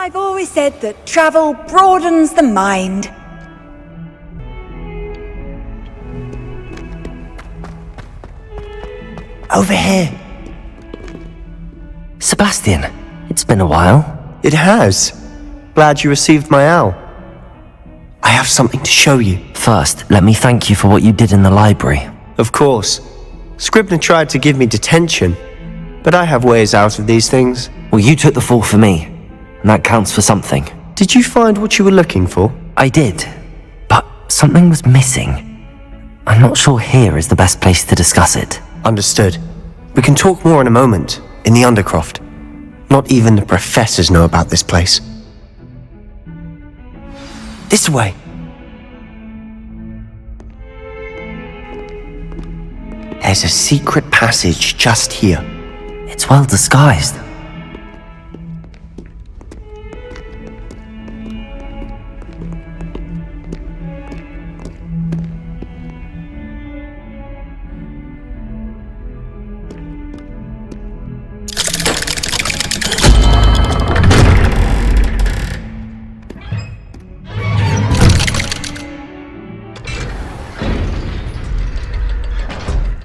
I've always said that travel broadens the mind. Over here. Sebastian, it's been a while. It has. Glad you received my owl. I have something to show you. First, let me thank you for what you did in the library. Of course. Scribner tried to give me detention, but I have ways out of these things. Well, you took the fall for me, and that counts for something. Did you find what you were looking for? I did, but something was missing. I'm not sure here is the best place to discuss it. Understood. We can talk more in a moment, in the Undercroft. Not even the professors know about this place. This way. There's a secret passage just here. It's well disguised.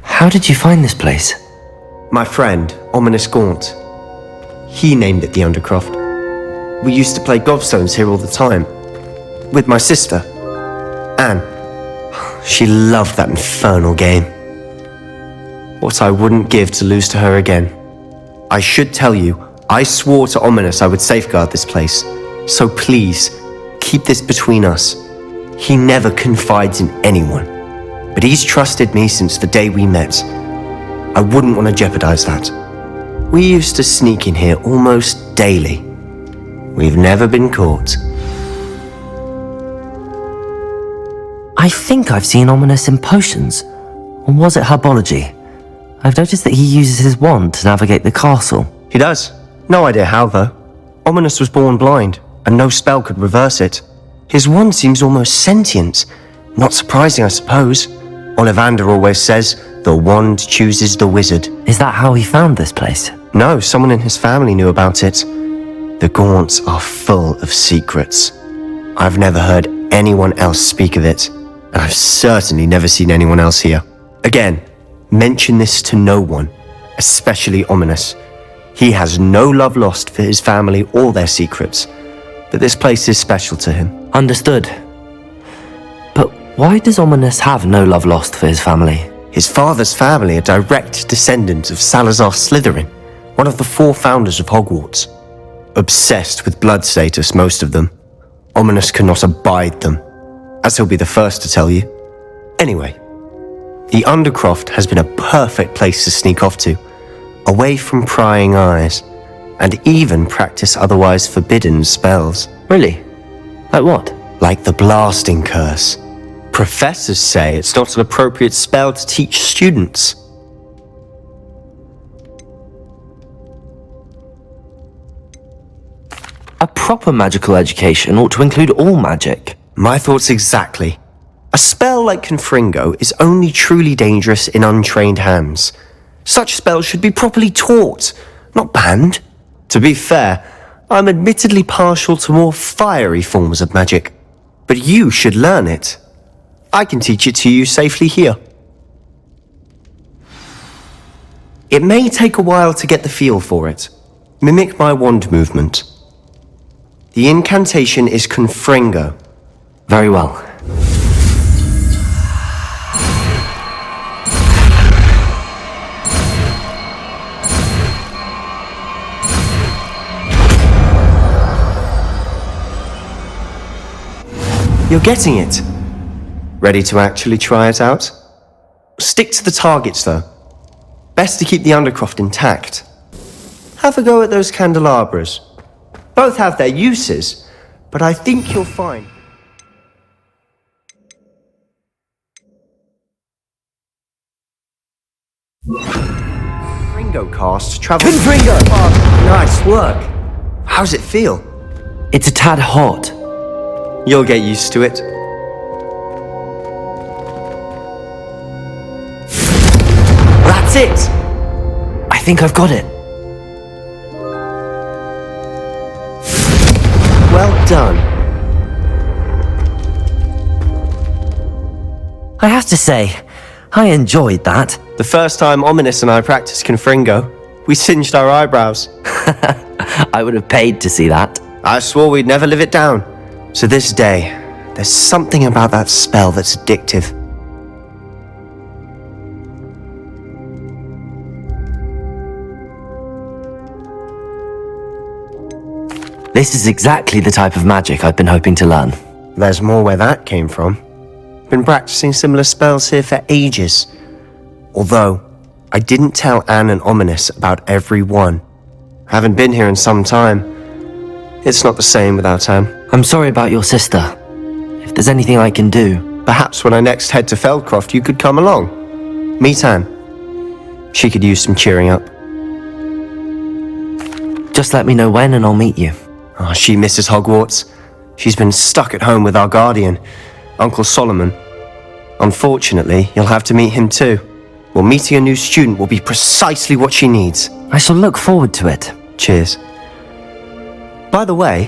How did you find this place? My friend, Ominous Gaunt. He named it the Undercroft. We used to play gobstones here all the time. With my sister, Anne. She loved that infernal game. What I wouldn't give to lose to her again. I should tell you, I swore to Ominous I would safeguard this place. So please, keep this between us. He never confides in anyone. But he's trusted me since the day we met. I wouldn't want to jeopardize that. We used to sneak in here almost daily. We've never been caught. I think I've seen Ominous in potions. Or was it herbology? I've noticed that he uses his wand to navigate the castle. He does. No idea how, though. Ominous was born blind, and no spell could reverse it. His wand seems almost sentient. Not surprising, I suppose. Ollivander always says, the wand chooses the wizard. Is that how he found this place? No, someone in his family knew about it. The Gaunts are full of secrets. I've never heard anyone else speak of it, and I've certainly never seen anyone else here. Again, mention this to no one, especially Ominous. He has no love lost for his family or their secrets, but this place is special to him. Understood. But why does Ominous have no love lost for his family? His father's family are direct descendants of Salazar Slytherin, one of the 4 founders of Hogwarts. Obsessed with blood status, most of them. Ominous cannot abide them, as he'll be the first to tell you. Anyway, the Undercroft has been a perfect place to sneak off to, away from prying eyes, and even practice otherwise forbidden spells. Really? Like what? Like the blasting curse. Professors say it's not an appropriate spell to teach students. A proper magical education ought to include all magic. My thoughts exactly. A spell like Confringo is only truly dangerous in untrained hands. Such spells should be properly taught, not banned. To be fair, I'm admittedly partial to more fiery forms of magic, but you should learn it. I can teach it to you safely here. It may take a while to get the feel for it. Mimic my wand movement. The incantation is Confringo. Very well. You're getting it. Ready to actually try it out? Stick to the targets, though. Best to keep the Undercroft intact. Have a go at those candelabras. Both have their uses, but I think you'll find... Confringo cast travels... Confringo! Nice work. How's it feel? It's a tad hot. You'll get used to it. That's it! I think I've got it. done. I have to say, I enjoyed that. The first time Ominous and I practiced Confringo, we singed our eyebrows. I would have paid to see that. I swore we'd never live it down. To this day, there's something about that spell that's addictive. This is exactly the type of magic I've been hoping to learn. There's more where that came from. Been practicing similar spells here for ages. Although, I didn't tell Anne and Ominous about every one. Haven't been here in some time. It's not the same without Anne. I'm sorry about your sister. If there's anything I can do... Perhaps when I next head to Feldcroft, you could come along. Meet Anne. She could use some cheering up. Just let me know when and I'll meet you. Oh, she misses Hogwarts. She's been stuck at home with our guardian, Uncle Solomon. Unfortunately, you'll have to meet him too. Well, meeting a new student will be precisely what she needs. I shall look forward to it. Cheers. By the way,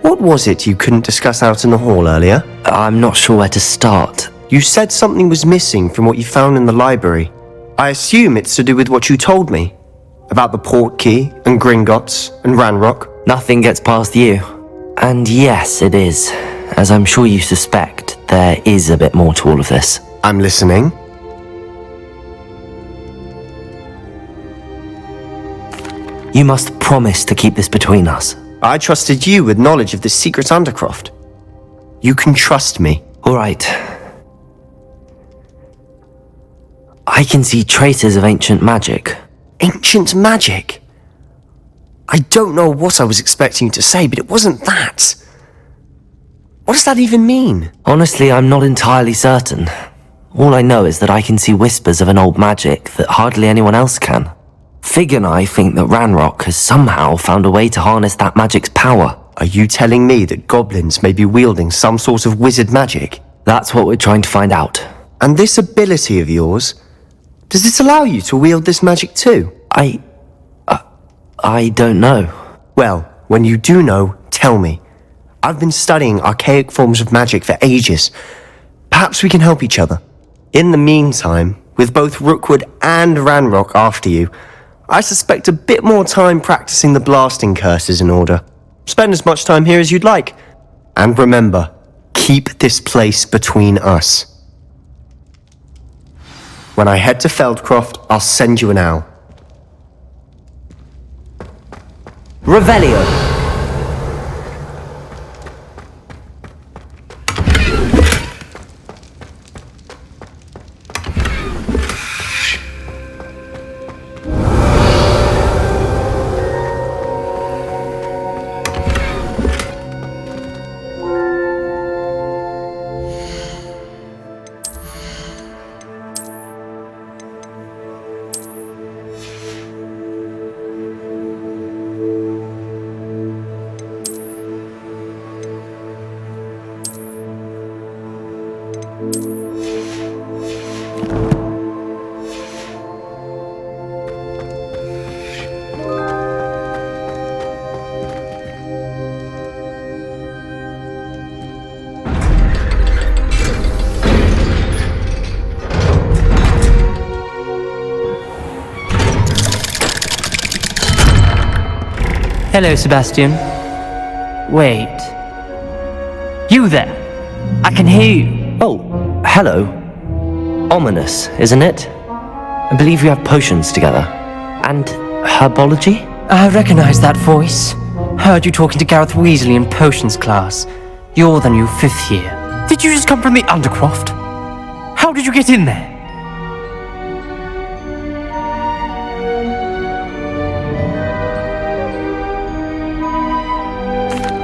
what was it you couldn't discuss out in the hall earlier? I'm not sure where to start. You said something was missing from what you found in the library. I assume it's to do with what you told me. About the port key, and Gringotts, and Ranrock. Nothing gets past you. And yes, it is. As I'm sure you suspect, there is a bit more to all of this. I'm listening. You must promise to keep this between us. I trusted you with knowledge of the secret Undercroft. You can trust me. All right. I can see traces of ancient magic. Ancient magic? I don't know what I was expecting you to say, but it wasn't that. What does that even mean? Honestly, I'm not entirely certain. All I know is that I can see whispers of an old magic that hardly anyone else can. Fig and I think that Ranrock has somehow found a way to harness that magic's power. Are you telling me that goblins may be wielding some sort of wizard magic? That's what we're trying to find out. And this ability of yours, does it allow you to wield this magic too? I don't know. Well, when you do know, tell me. I've been studying archaic forms of magic for ages. Perhaps we can help each other. In the meantime, with both Rookwood and Ranrock after you, I suspect a bit more time practicing the blasting curse is in order. Spend as much time here as you'd like. And remember, keep this place between us. When I head to Feldcroft, I'll send you an owl. Revelio. Hello, Sebastian. Wait. You there? I can hear you. Oh, hello. Ominous, isn't it? I believe you have potions together. And herbology? I recognize that voice. Heard you talking to Gareth Weasley in potions class. You're the new 5th year. Did you just come from the Undercroft? How did you get in there?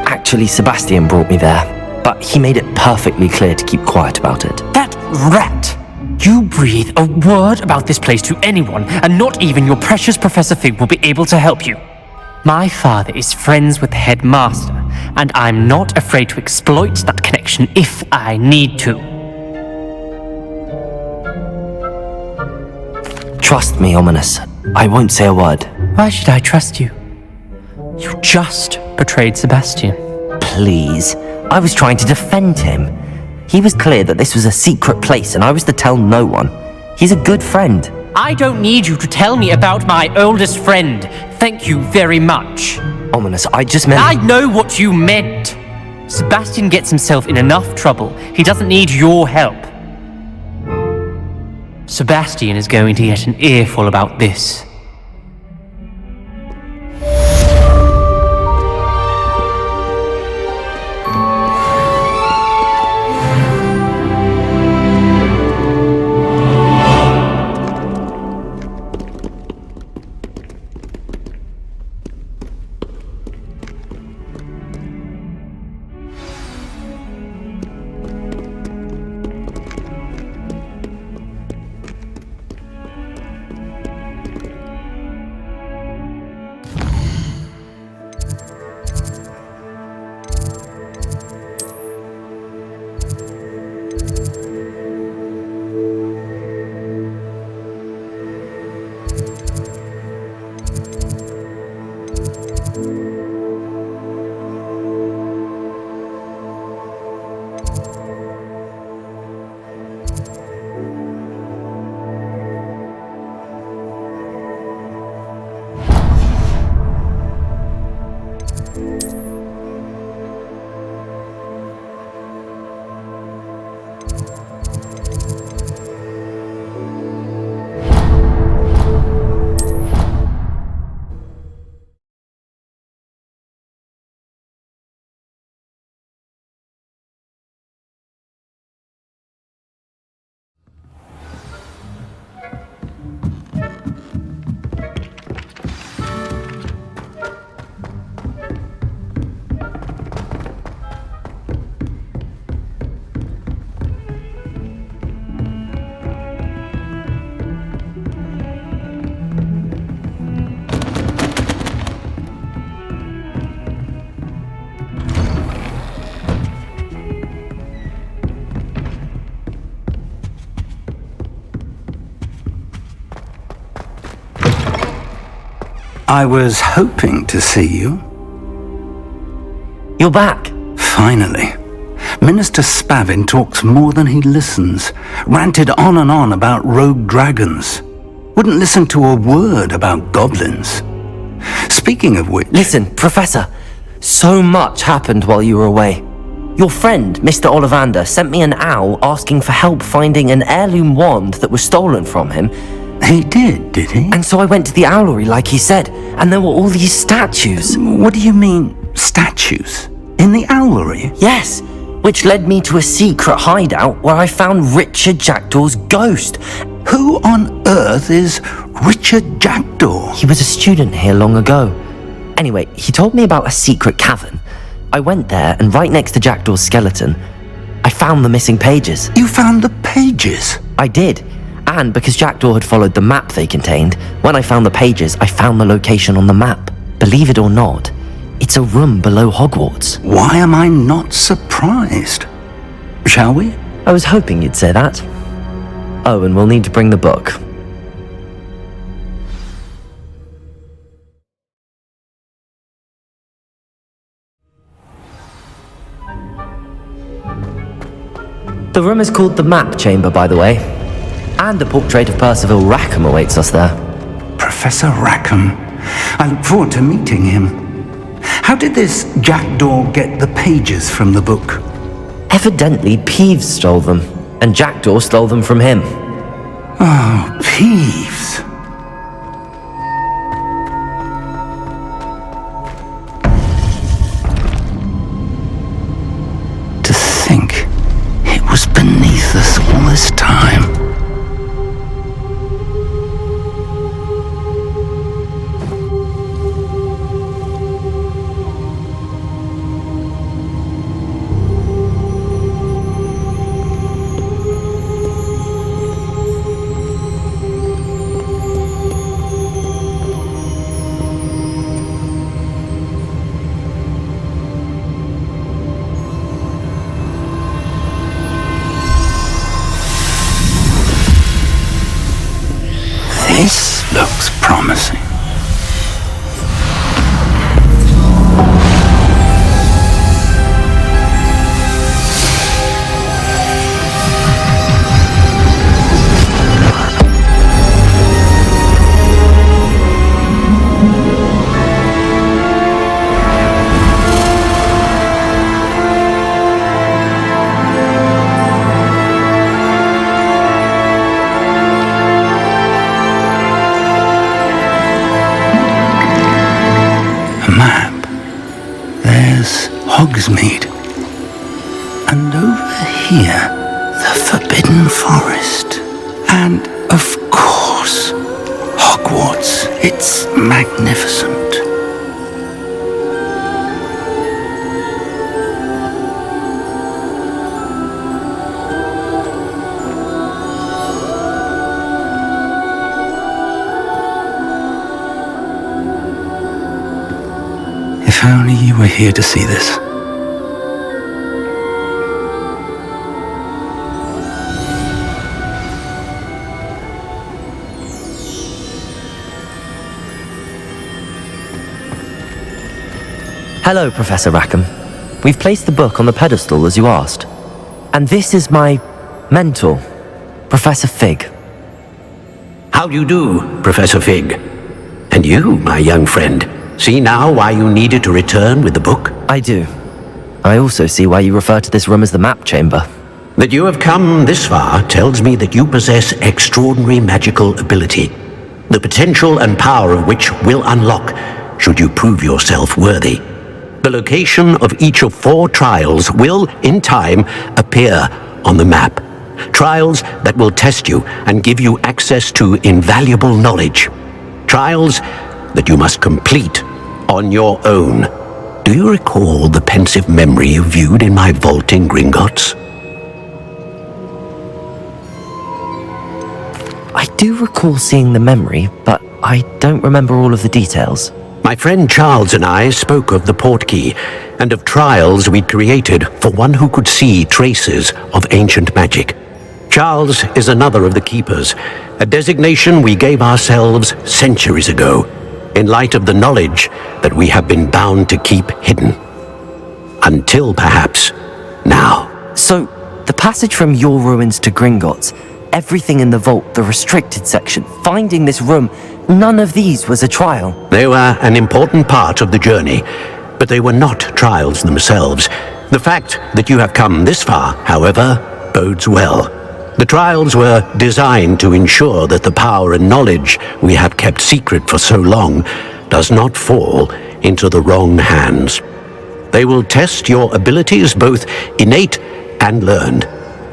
Actually, Sebastian brought me there, but he made it perfectly clear to keep quiet about it. That rat! You breathe a word about this place to anyone, and not even your precious Professor Fig will be able to help you. My father is friends with the headmaster, and I'm not afraid to exploit that connection if I need to. Trust me, Ominous. I won't say a word. Why should I trust you? You just betrayed Sebastian. please. I was trying to defend him. He was clear that this was a secret place and I was to tell no one. He's a good friend. I don't need you to tell me about my oldest friend. Thank you very much. Ominous, I just meant... I know what you meant. Sebastian gets himself in enough trouble. He doesn't need your help. Sebastian is going to get an earful about this. I was hoping to see you. You're back. Finally. Minister Spavin talks more than he listens. Ranted on and on about rogue dragons. Wouldn't listen to a word about goblins. Speaking of which... Listen, Professor. So much happened while you were away. Your friend, Mr. Ollivander, sent me an owl asking for help finding an heirloom wand that was stolen from him. He did he? And so I went to the owlery like he said, and there were all these statues. What do you mean, statues? In the owlery? Yes, which led me to a secret hideout where I found Richard Jackdaw's ghost. Who on earth is Richard Jackdaw? He was a student here long ago. Anyway, he told me about a secret cavern. I went there, and right next to Jackdaw's skeleton, I found the missing pages. You found the pages? I did. And because Jackdaw had followed the map they contained, when I found the pages, I found the location on the map. Believe it or not, it's a room below Hogwarts. Why am I not surprised? Shall we? I was hoping you'd say that. Oh, and we'll need to bring the book. The room is called the Map Chamber, by the way. And a portrait of Percival Rackham awaits us there. Professor Rackham. I look forward to meeting him. How did this Jackdaw get the pages from the book? Evidently, Peeves stole them, and Jackdaw stole them from him. Oh, Peeves. To think it was beneath us all this time. This looks promising. Hogsmeade. And over here, the Forbidden Forest. And, of course, Hogwarts. It's magnificent. If only you were here to see this. Hello, Professor Rackham. We've placed the book on the pedestal as you asked. And this is my mentor, Professor Fig. How do you do, Professor Fig? And you, my young friend, see now why you needed to return with the book? I do. I also see why you refer to this room as the map chamber. That you have come this far tells me that you possess extraordinary magical ability, the potential and power of which will unlock should you prove yourself worthy. The location of each of 4 trials will, in time, appear on the map. Trials that will test you and give you access to invaluable knowledge. Trials that you must complete on your own. Do you recall the pensive memory you viewed in my vault in Gringotts? I do recall seeing the memory, but I don't remember all of the details. My friend Charles and I spoke of the portkey and of trials we'd created for one who could see traces of ancient magic. Charles is another of the keepers, a designation we gave ourselves centuries ago, in light of the knowledge that we have been bound to keep hidden. Until perhaps now. So, the passage from your ruins to Gringotts, everything in the vault, the restricted section, finding this room, none of these was a trial. They were an important part of the journey, but they were not trials themselves. The fact that you have come this far, however, bodes well. The trials were designed to ensure that the power and knowledge we have kept secret for so long does not fall into the wrong hands. They will test your abilities, both innate and learned.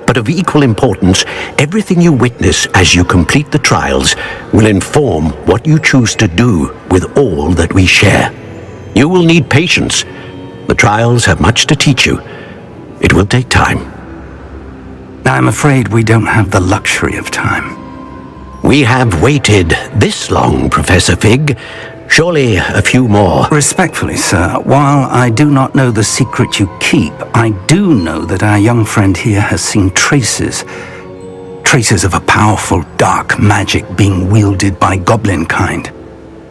But of equal importance, everything you witness as you complete the trials will inform what you choose to do with all that we share. You will need patience. The trials have much to teach you. It will take time. I'm afraid we don't have the luxury of time. We have waited this long, Professor Fig. Surely a few more. Respectfully, sir, while I do not know the secret you keep, I do know that our young friend here has seen traces of a powerful dark magic being wielded by goblin kind.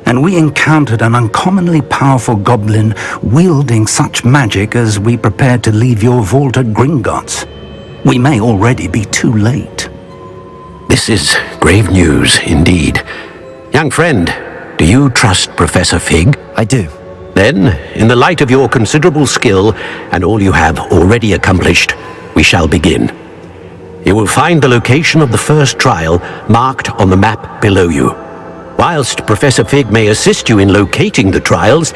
And we encountered an uncommonly powerful goblin wielding such magic as we prepared to leave your vault at Gringotts. We may already be too late. This is grave news indeed. Young friend, do you trust Professor Fig? I do. Then, in the light of your considerable skill and all you have already accomplished, we shall begin. You will find the location of the first trial marked on the map below you. Whilst Professor Fig may assist you in locating the trials,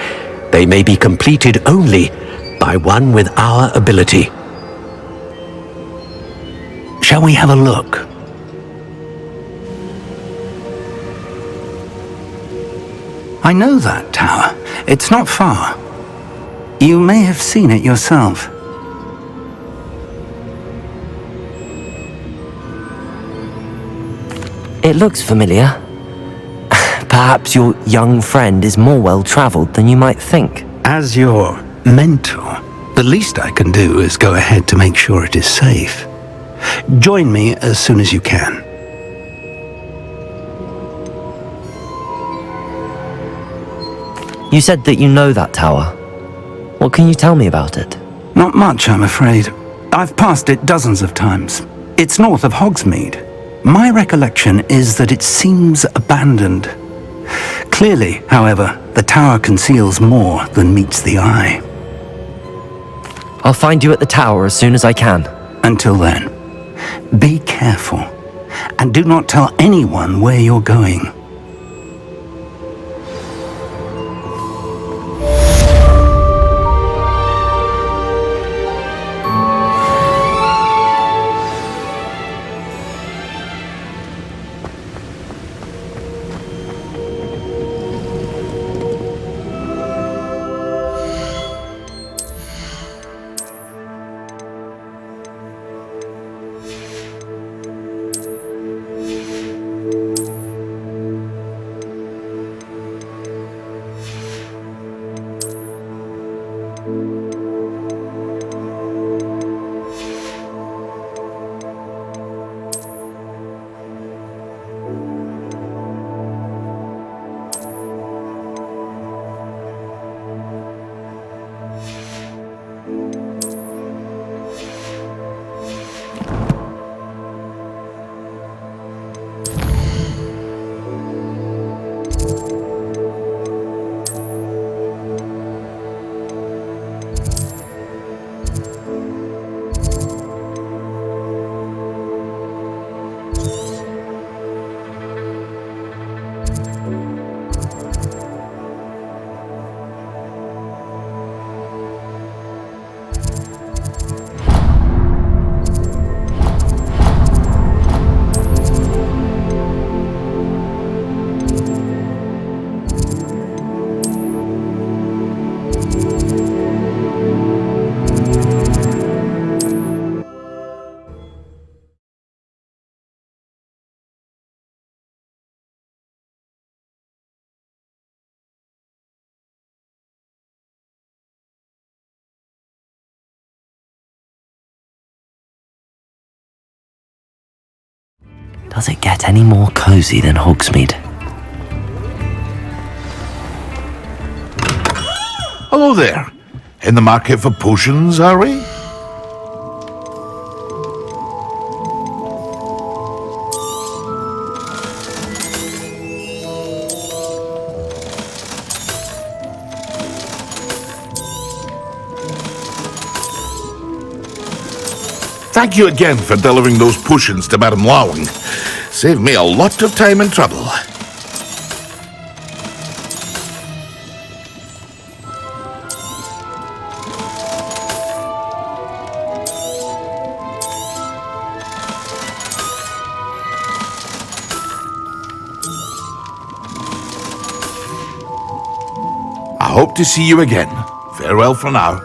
they may be completed only by one with our ability. Shall we have a look? I know that tower. It's not far. You may have seen it yourself. It looks familiar. Perhaps your young friend is more well-traveled than you might think. As your mentor, the least I can do is go ahead to make sure it is safe. Join me as soon as you can. You said that you know that tower. What can you tell me about it? Not much, I'm afraid. I've passed it dozens of times. It's north of Hogsmeade. My recollection is that it seems abandoned. Clearly, however, the tower conceals more than meets the eye. I'll find you at the tower as soon as I can. Until then, be careful, and do not tell anyone where you're going. Does it get any more cozy than Hogsmeade? Hello there. In the market for potions, are we? Thank you again for delivering those potions to Madame Lawing. Saved me a lot of time and trouble. I hope to see you again. Farewell for now.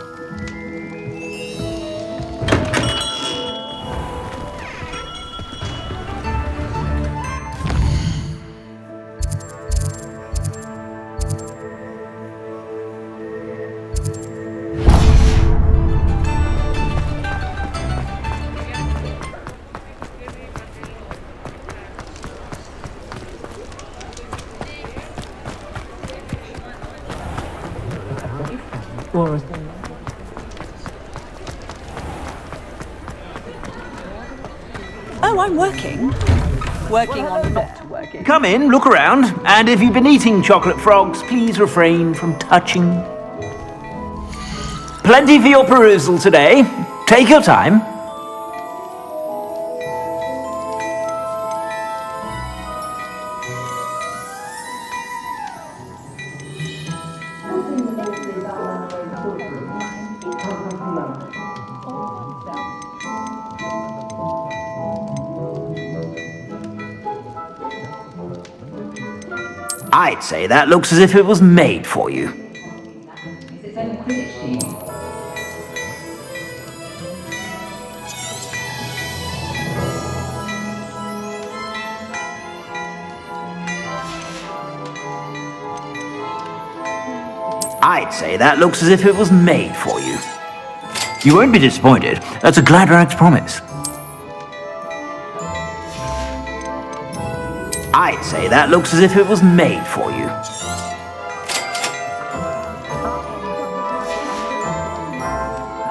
Oh, I'm working. Working on not working. Come in, look around, and if you've been eating chocolate frogs, please refrain from touching. Plenty for your perusal today. Take your time. I'd say that looks as if it was made for you. I'd say that looks as if it was made for you. You won't be disappointed. That's a Gladrag's promise. I'd say that looks as if it was made for you.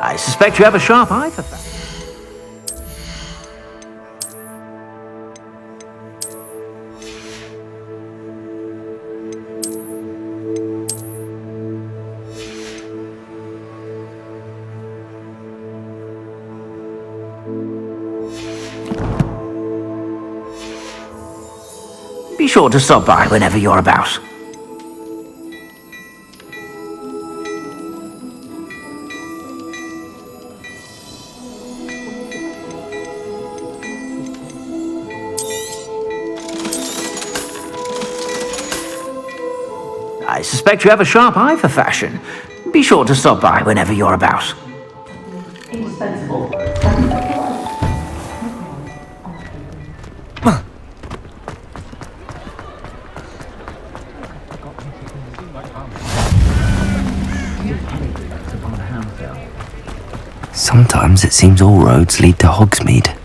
I suspect you have a sharp eye for that. Be sure to stop by whenever you're about. I suspect you have a sharp eye for fashion. Be sure to stop by whenever you're about. Sometimes it seems all roads lead to Hogsmeade.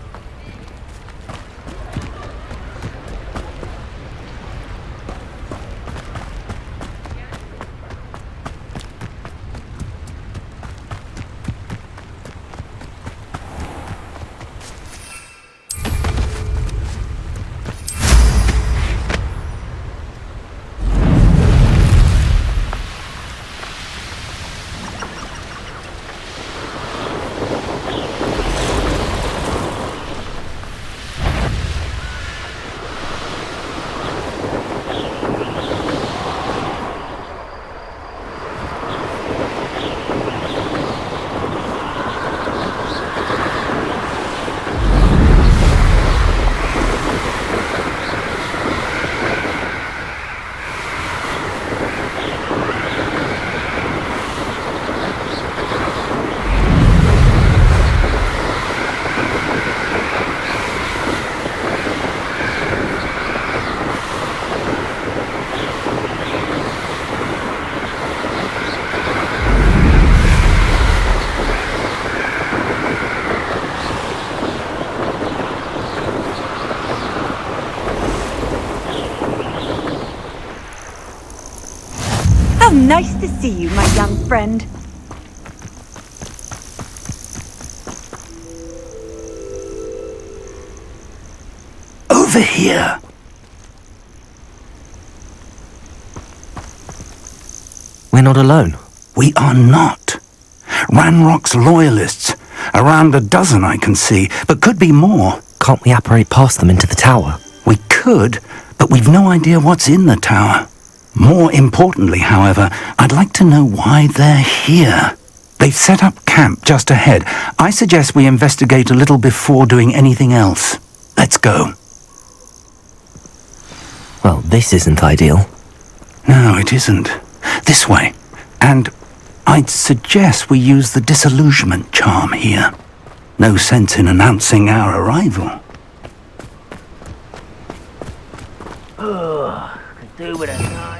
see you, my young friend. Over here. We're not alone. We are not. Ranrock's loyalists. Around a dozen I can see, but could be more. Can't we apparate past them into the tower? We could, but we've no idea what's in the tower. More importantly, however, I'd like to know why they're here. They've set up camp just ahead. I suggest we investigate a little before doing anything else. Let's go. Well, this isn't ideal. No, it isn't. This way. And I'd suggest we use the disillusionment charm here. No sense in announcing our arrival. Could do with a nice...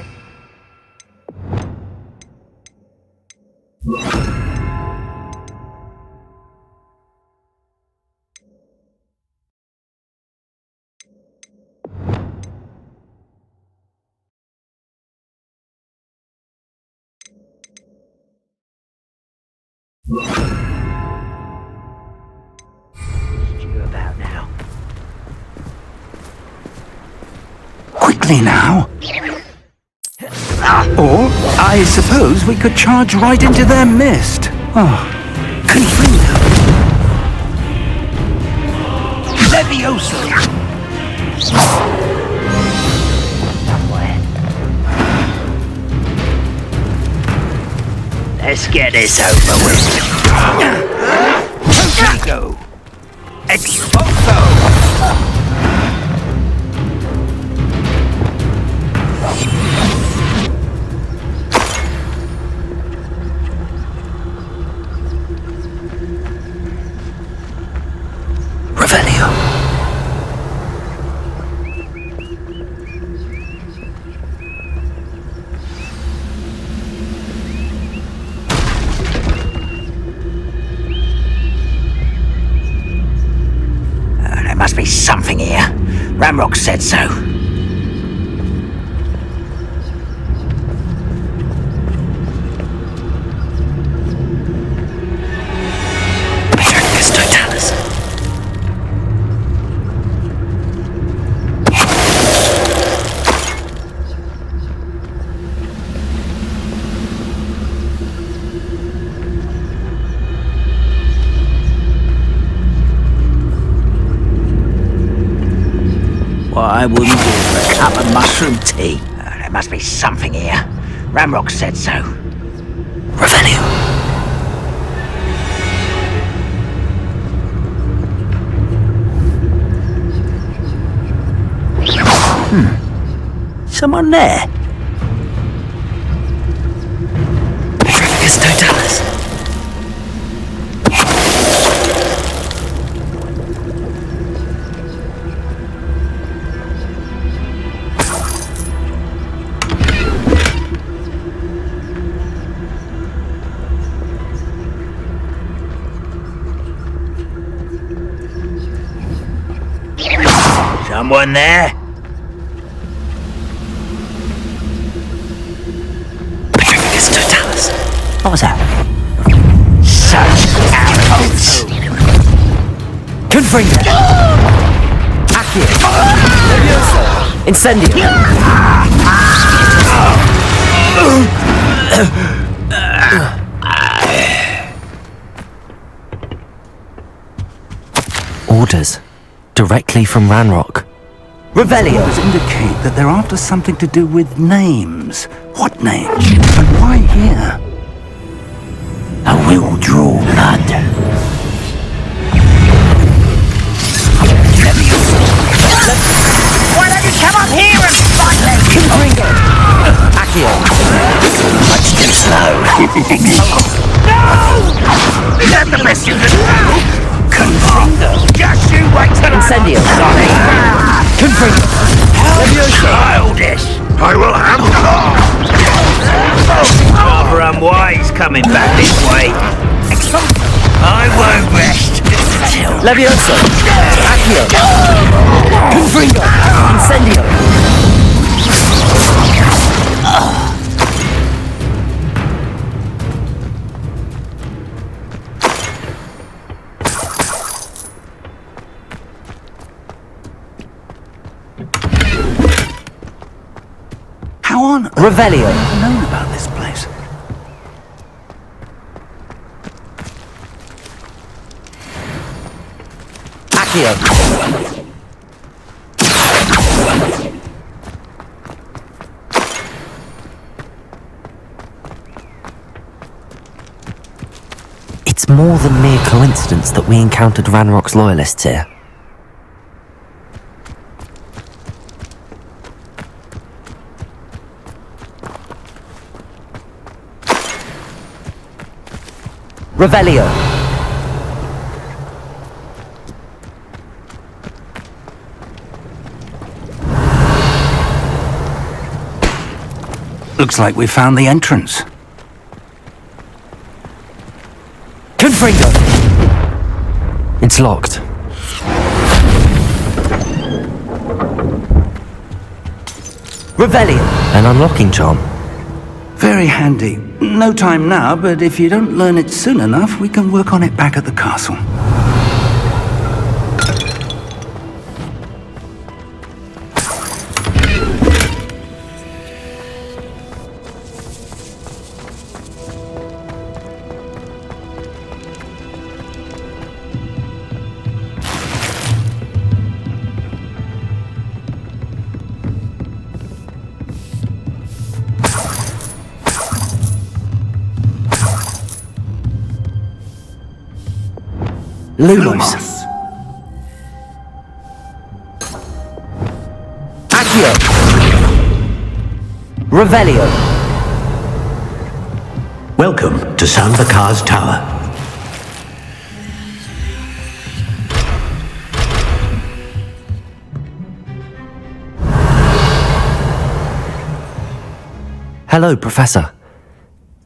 about now. Quickly now. Or, I suppose we could charge right into their mist. Oh, Confringo. Levioso. Let's get this over with. Confringo. Expulso. Must be something here. Ranrock said so. I wouldn't do for a cup of mushroom tea. There must be something here. Ranrock said so. Revelio. Someone there. Petrificus totalis. Someone there? Petrificus totalis. What was that? Such arrogance! Confringo! Accio! Levioso! Incendio! Orders. Directly from Ranrock. Revelio! Orders indicate that they're after something to do with names. What names? And why here? I will draw blood. Why don't you come up here and fight me? Confringo! Accio! Much too slow. No! Is that the best you can do? Confringo! Just you wait till Incendio! Sorry! Confringo! Childish! I will have rather unwise coming back this way. I won't rest till... Levioso! Accio! Confringo! Incendio! How on earth Revelio. have you known about this place? Accio. It's more than mere coincidence that we encountered Ranrock's loyalists here. Revelio. Looks like we found the entrance. Confringo. It's locked. Revelio. An unlocking charm. Very handy. No time now, but if you don't learn it soon enough, we can work on it back at the castle. Lumos. Accio. Revelio. Welcome to Samvakar's Tower. Hello, Professor.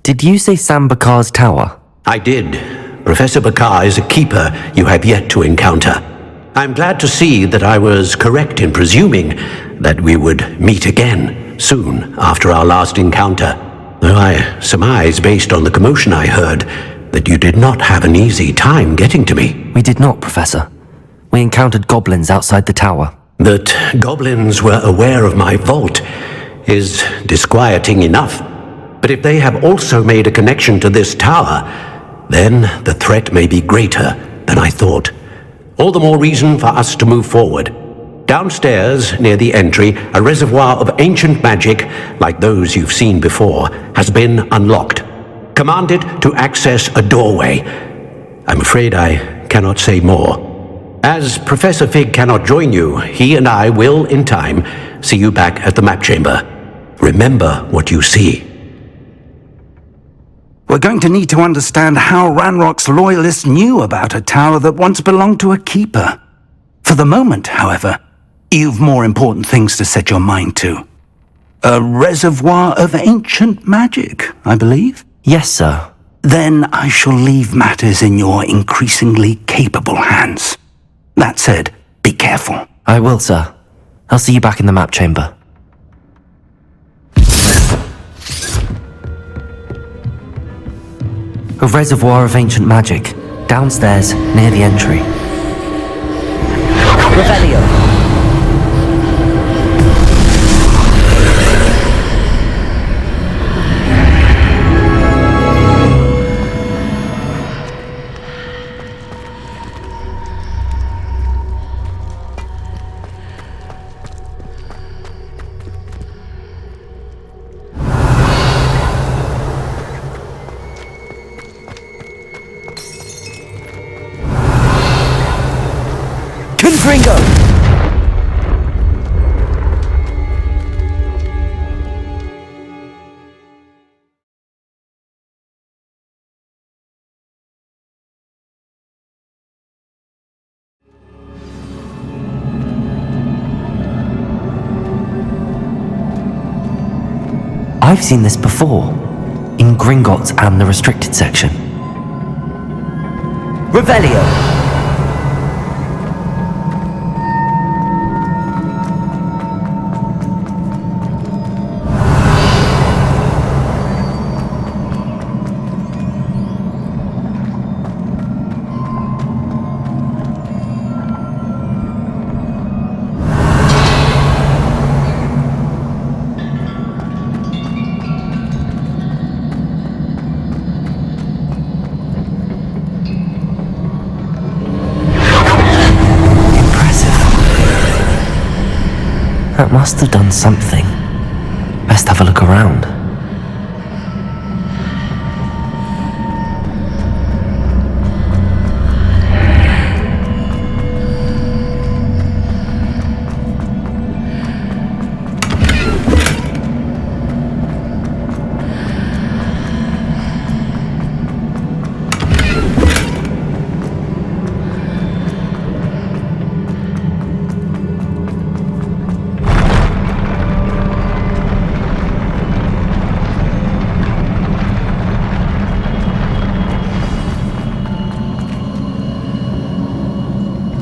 Did you say Samvakar's Tower? I did. Professor Bakar is a keeper you have yet to encounter. I'm glad to see that I was correct in presuming that we would meet again soon after our last encounter. Though I surmise, based on the commotion I heard, that you did not have an easy time getting to me. We did not, Professor. We encountered goblins outside the tower. That goblins were aware of my vault is disquieting enough. But if they have also made a connection to this tower, then the threat may be greater than I thought. All the more reason for us to move forward. Downstairs, near the entry, a reservoir of ancient magic, like those you've seen before, has been unlocked. Commanded to access a doorway. I'm afraid I cannot say more. As Professor Fig cannot join you, he and I will, in time, see you back at the map chamber. Remember what you see. We're going to need to understand how Ranrock's loyalists knew about a tower that once belonged to a keeper. For the moment, however, you've more important things to set your mind to. A reservoir of ancient magic, I believe? Yes, sir. Then I shall leave matters in your increasingly capable hands. That said, be careful. I will, sir. I'll see you back in the map chamber. A reservoir of ancient magic, downstairs near the entry. Revelio. Confringo! I've seen this before, in Gringotts and the restricted section. Revelio! That must have done something. Best have a look around.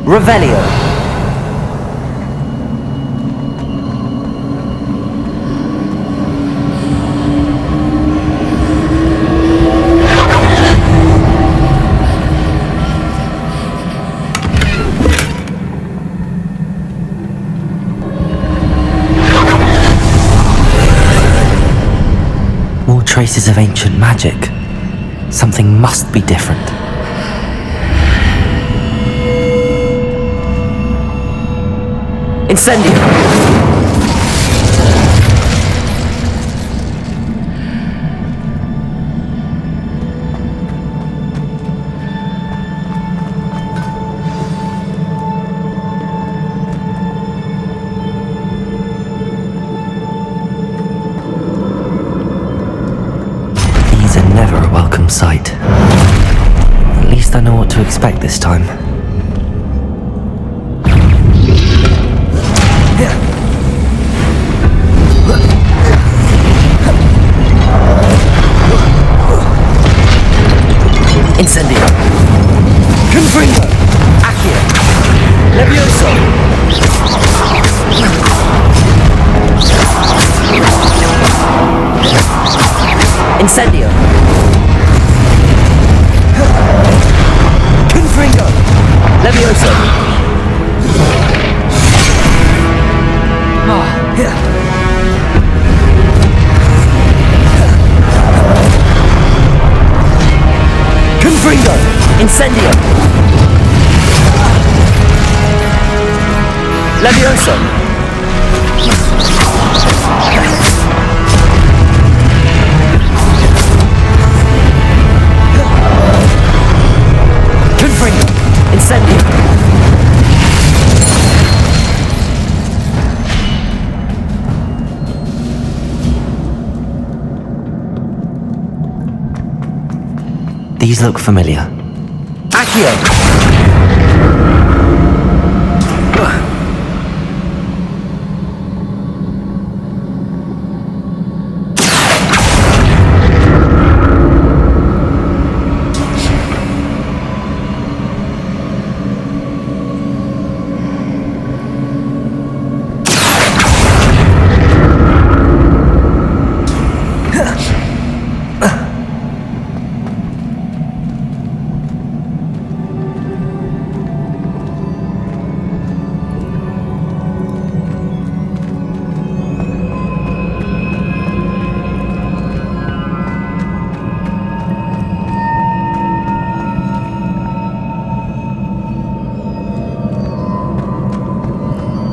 Revelio. More traces of ancient magic. Something must be different. Incendio! These are never a welcome sight. At least I know what to expect this time. Incendio. Confringo. Accio. Levioso. Incendio. Confringo. Levioso. Confringo! Incendio! Levioso! Confringo! Incendio! These look familiar. Accio!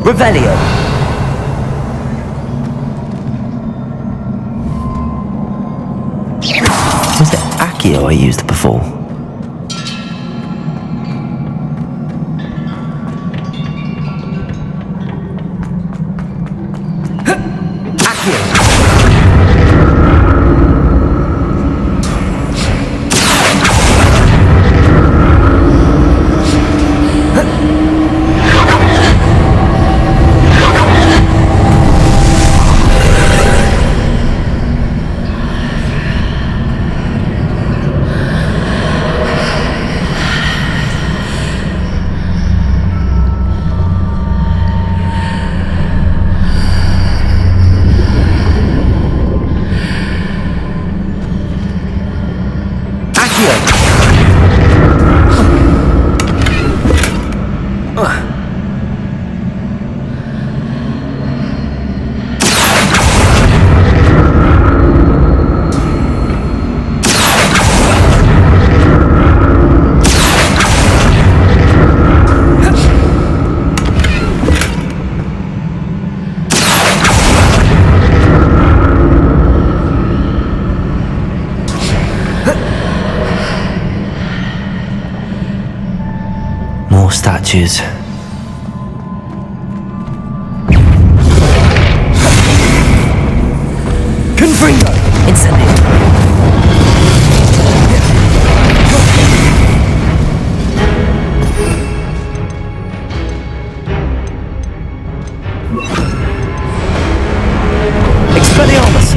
Revelio. Was it Accio I used before? statues. Confringo! Incendio. Expelliarmus!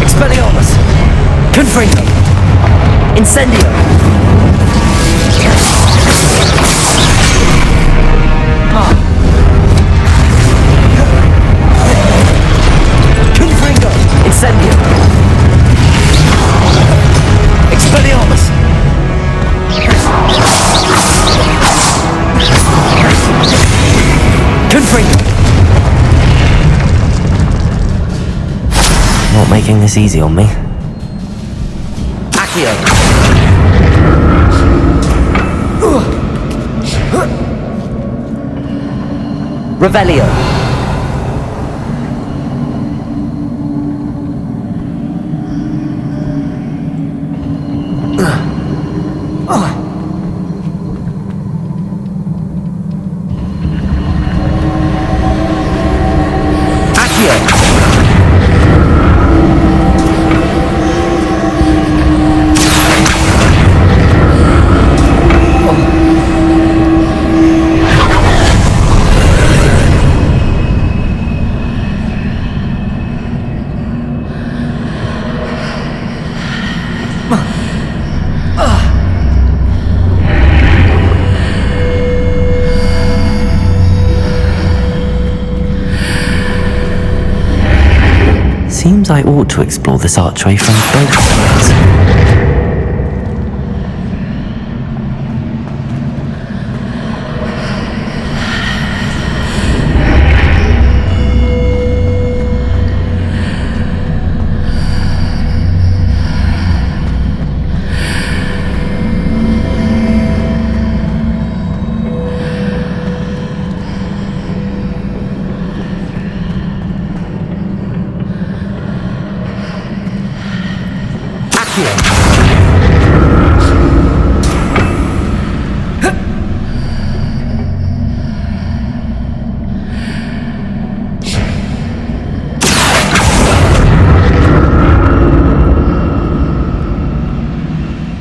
Expelliarmus! Confringo! Incendio! Confringo! Incendio! Expelliarmus! Confringo! Not making this easy on me. Accio! Revelio! Seems I ought to explore this archway from both sides.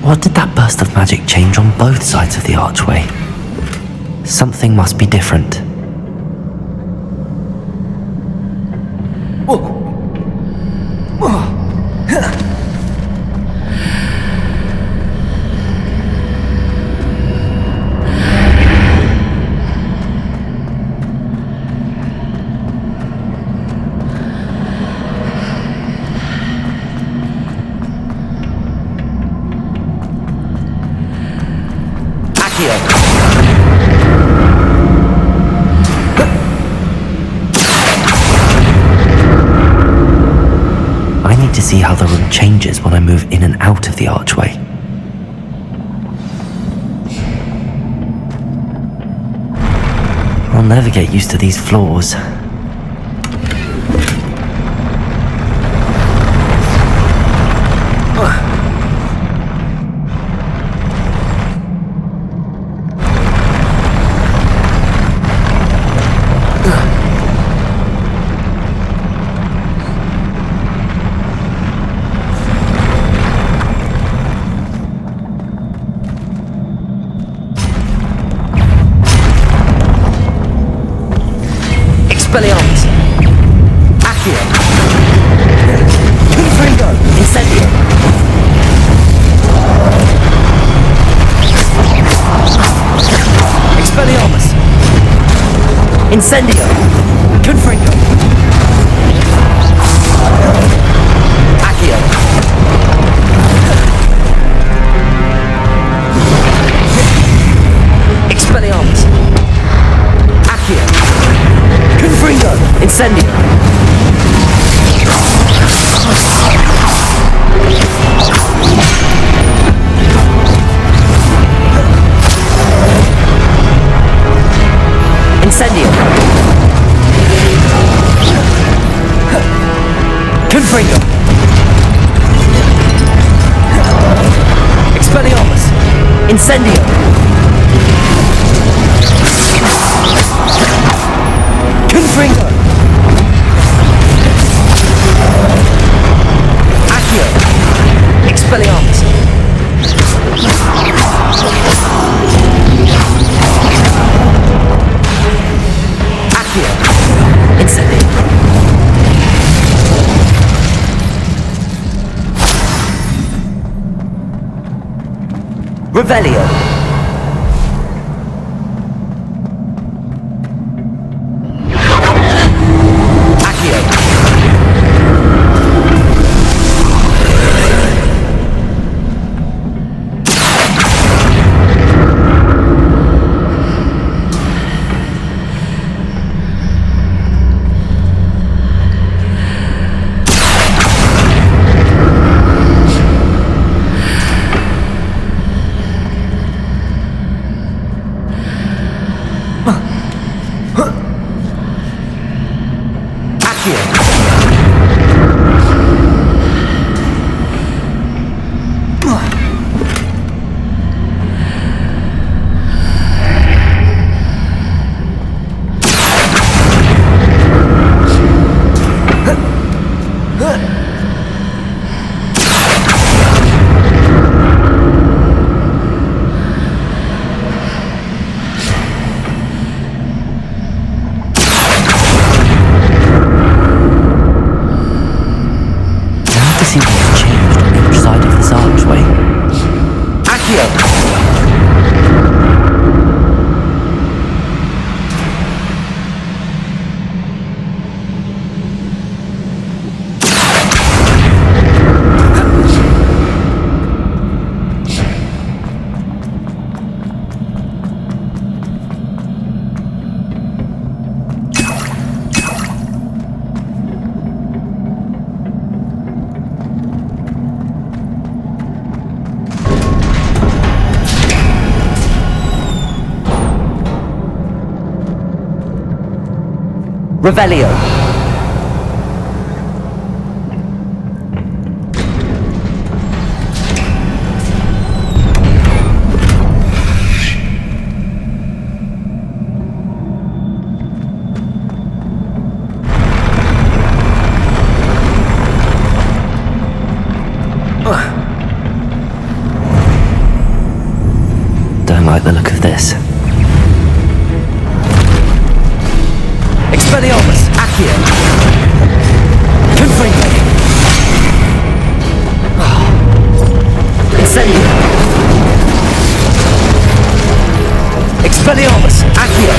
What did that burst of magic change on both sides of the archway? Something must be different. I need to see how the room changes when I move in and out of the archway. I'll never get used to these floors. Expelliarmus! Accio! Confringo! Incendio! Expelliarmus! Incendio! Confringo! Accio! Expelliarmus! Accio! Confringo! Incendio! Incendio! Confringo. Expelliarmus. Incendio. Confringo. Accio. Expelliarmus. Accio. Incendio. Revelio. Accio. Revelio. Don't like the look of this. Expelliarmus, Accio. Confringo. Incendio. Expelliarmus, Accio.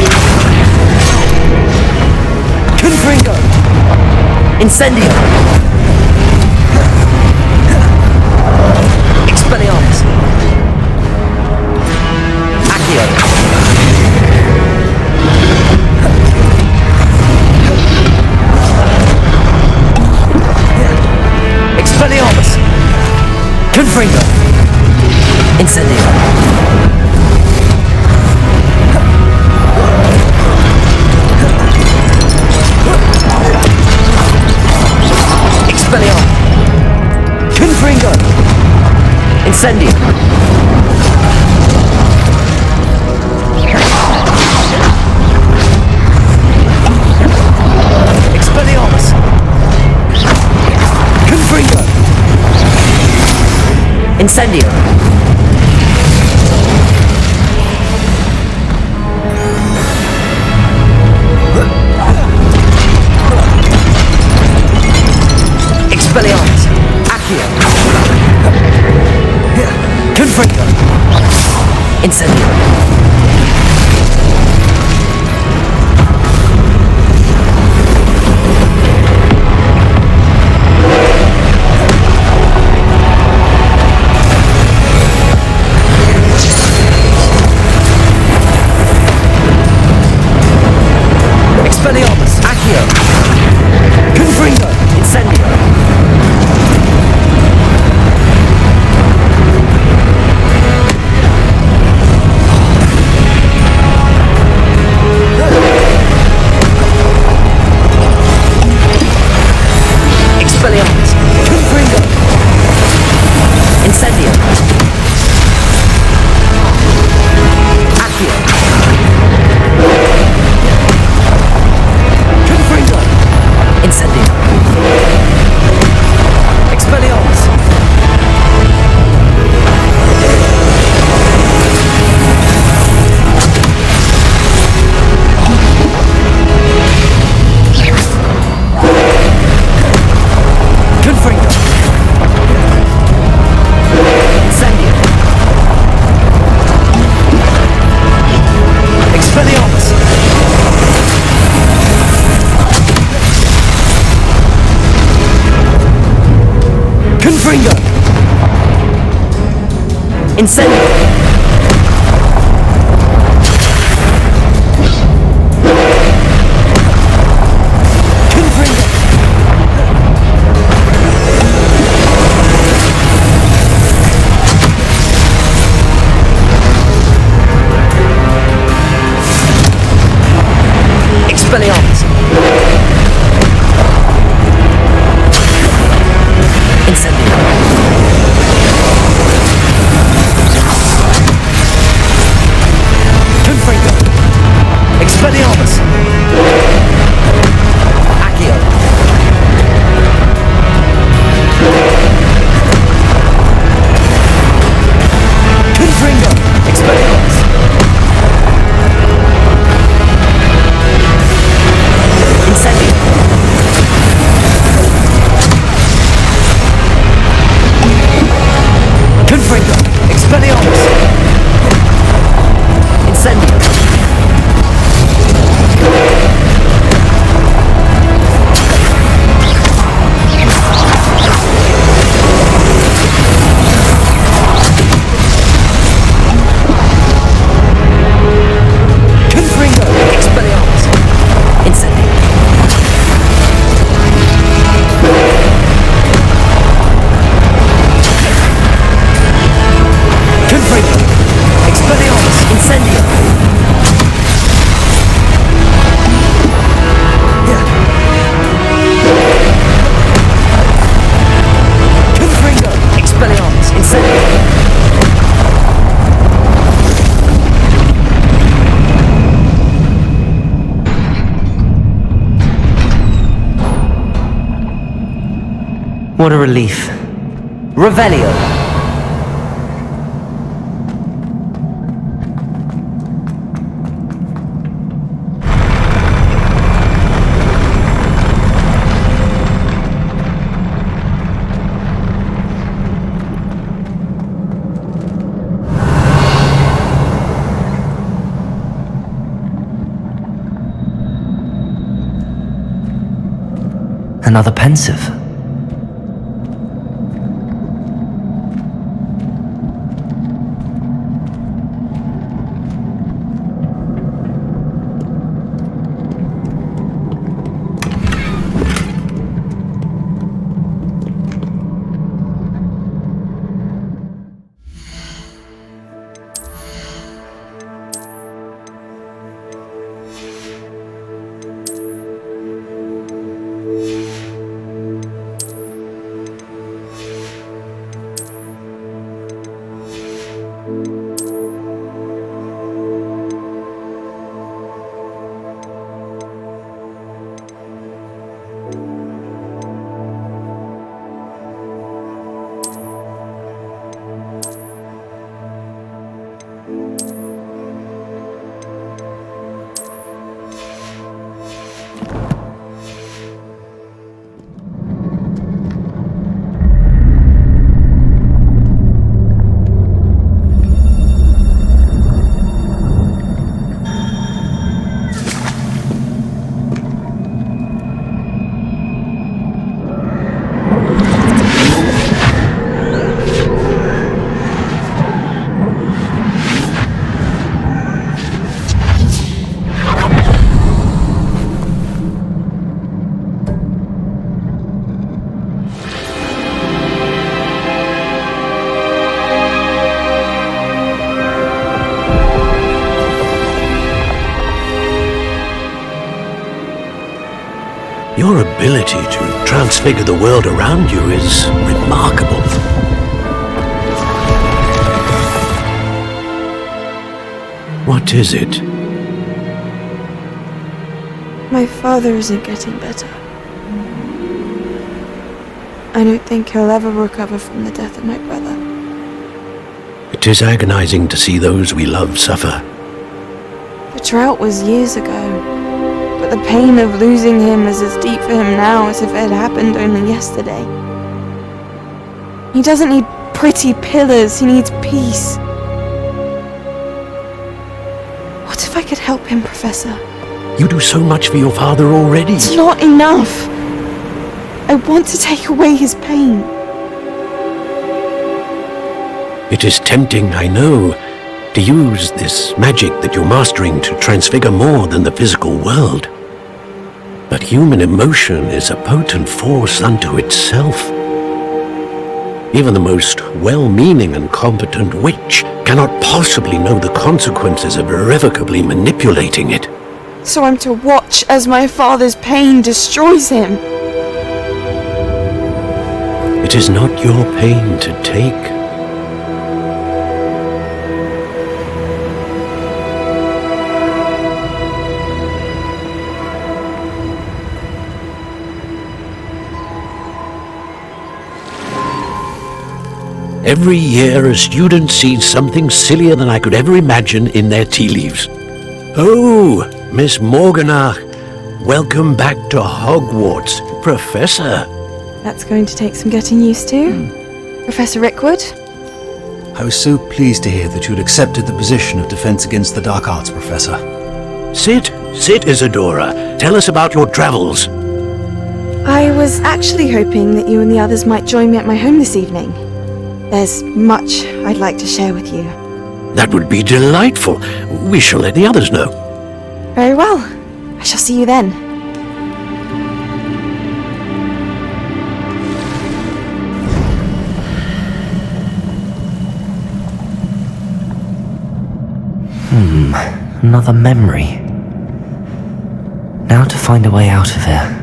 Confringo. Incendio. Expelliarmus. Accio. Expelliarmus! Confringo! Incendio! Expelliarmus! Confringo! Incendio! Expelliarmus! Confringo! Incendio! Expelliarmus! Accio! Confringo! Incendio! Expelliarmus! Accio! Confringo! Incendio! Incendio! Expelliarmus! Incendio! Confringo! Expelliarmus! Accio! Confringo! Expelliarmus! Incendio! Confringo! Expelliarmus! Incendio! Confringo! Expelliarmus! Incendio! Confringo! Expelliarmus! Incendio! Confringo! Expelliarmus! Incendio! What a relief. Revelio! Another pensive. Your ability to transfigure the world around you is remarkable. What is it? My father isn't getting better. I don't think he'll ever recover from the death of my brother. It is agonizing to see those we love suffer. The drought was years ago, but the pain of losing him is as deep for him now as if it had happened only yesterday. He doesn't need pretty pillars, he needs peace. What if I could help him, Professor? You do so much for your father already. It's not enough. I want to take away his pain. It is tempting, I know, to use this magic that you're mastering to transfigure more than the physical world. But human emotion is a potent force unto itself. Even the most well-meaning and competent witch cannot possibly know the consequences of irrevocably manipulating it. So I'm to watch as my father's pain destroys him. It is not your pain to take. Every year, a student sees something sillier than I could ever imagine in their tea leaves. Oh, Miss Morganach, welcome back to Hogwarts, Professor. That's going to take some getting used to. Professor Rickwood? I was so pleased to hear that you'd accepted the position of Defense Against the Dark Arts, Professor. Sit, Isadora. Tell us about your travels. I was actually hoping that you and the others might join me at my home this evening. There's much I'd like to share with you. That would be delightful. We shall let the others know. Very well. I shall see you then. Another memory. Now to find a way out of here.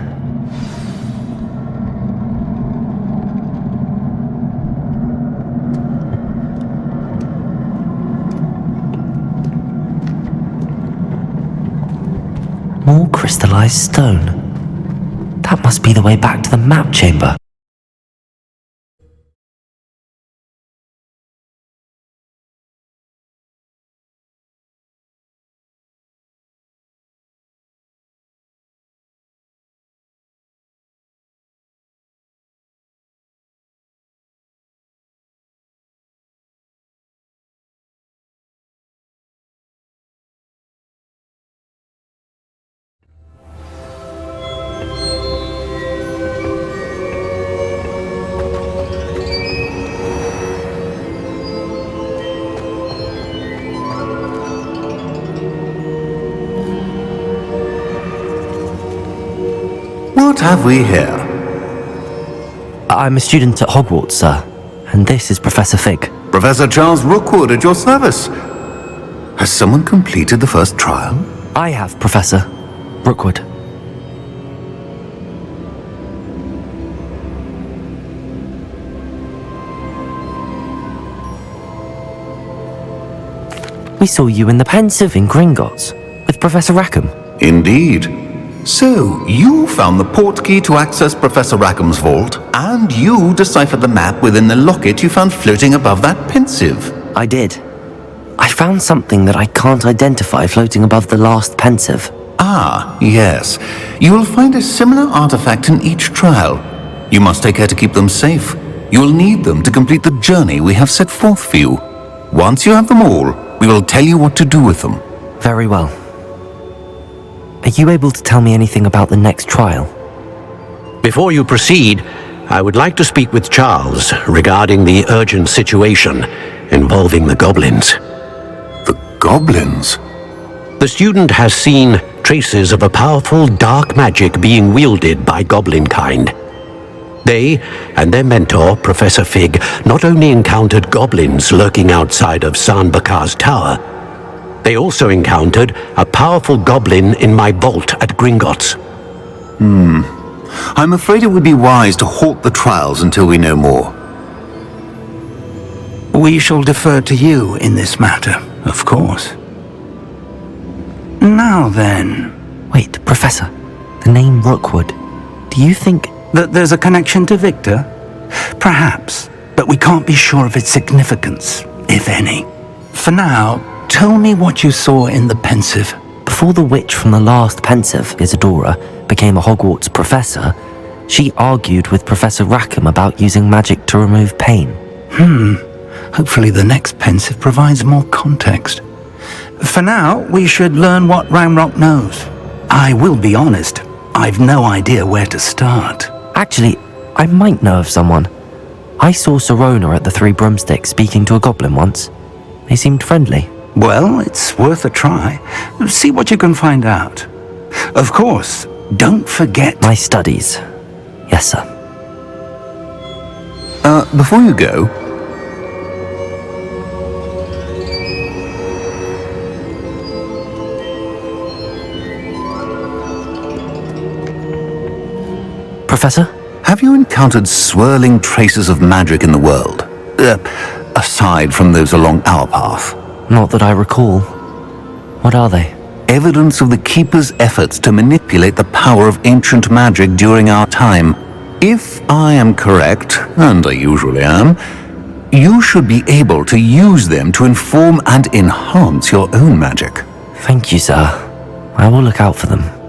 More crystallized stone. That must be the way back to the map chamber. What have we here? I'm a student at Hogwarts, sir, and this is Professor Fig. Professor Charles Rookwood at your service. Has someone completed the first trial? I have, Professor Rookwood. We saw you in the Pensive in Gringotts with Professor Rackham. Indeed. So, you found the portkey to access Professor Rackham's vault, and you deciphered the map within the locket you found floating above that Pensive. I did. I found something that I can't identify floating above the last Pensive. Ah, yes. You will find a similar artifact in each trial. You must take care to keep them safe. You will need them to complete the journey we have set forth for you. Once you have them all, we will tell you what to do with them. Very well. Are you able to tell me anything about the next trial? Before you proceed, I would like to speak with Charles regarding the urgent situation involving the goblins. The goblins? The student has seen traces of a powerful dark magic being wielded by goblin kind. They and their mentor, Professor Fig, not only encountered goblins lurking outside of Sanbakar's tower, they also encountered a powerful goblin in my vault at Gringotts. I'm afraid it would be wise to halt the trials until we know more. We shall defer to you in this matter, of course. Now then, Wait, Professor. The name Rookwood. Do you think... that there's a connection to Victor? Perhaps, but we can't be sure of its significance, if any. For now, tell me what you saw in the Pensive. Before the witch from the last Pensive, Isadora, became a Hogwarts professor, she argued with Professor Rackham about using magic to remove pain. Hopefully the next Pensive provides more context. For now, we should learn what Ranrock knows. I will be honest, I've no idea where to start. Actually, I might know of someone. I saw Sirona at the Three Broomsticks speaking to a goblin once. They seemed friendly. Well, it's worth a try. See what you can find out. Of course, don't forget... My studies. Yes, sir. Before you go... Professor? Have you encountered swirling traces of magic in the world? Aside from those along our path? Not that I recall. What are they? Evidence of the Keeper's efforts to manipulate the power of ancient magic during our time. If I am correct, and I usually am, you should be able to use them to inform and enhance your own magic. Thank you, sir. I will look out for them.